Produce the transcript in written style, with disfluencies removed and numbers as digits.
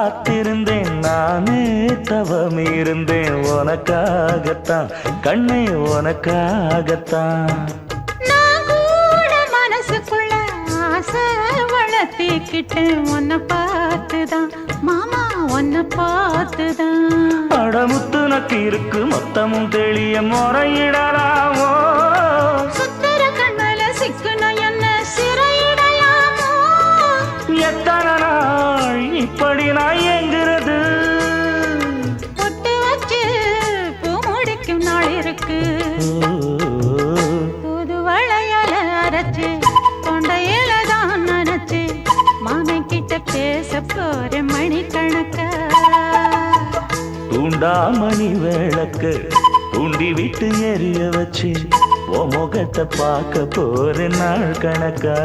காத்திருந்தேன் நானே தவம் இருந்தேன் உனக்காகத்தான் கண்ணே உனக்காகத்தான் நான் கூட மனசுக்குள்ள ஆசை வளர்த்திக்கிட்டேன் உன்னை பார்த்துதான் மாமா உன்னை பார்த்துதான் அடமுத்து நக்கு இருக்கு மொத்தமும் தெளிய முறையிடலாமோ சுத்தர கண்மல சிக்கன என்ன சிறையிடையாமோ எத்தனை நாள் இப்படி நான் எங்கிறது பொட்டு வச்சு பூ முடிக்கும் நாள் இருக்கு புது வளையல அரைச்சு தொண்டையில தான் நினைச்சு மாமன் கிட்ட பேச போற மணிக்கணக்கா தூண்டாமணி விளக்கு தூண்டி விட்டு எரிய வச்சு உன் முகத்தை பார்க்க போற நாள் கணக்கா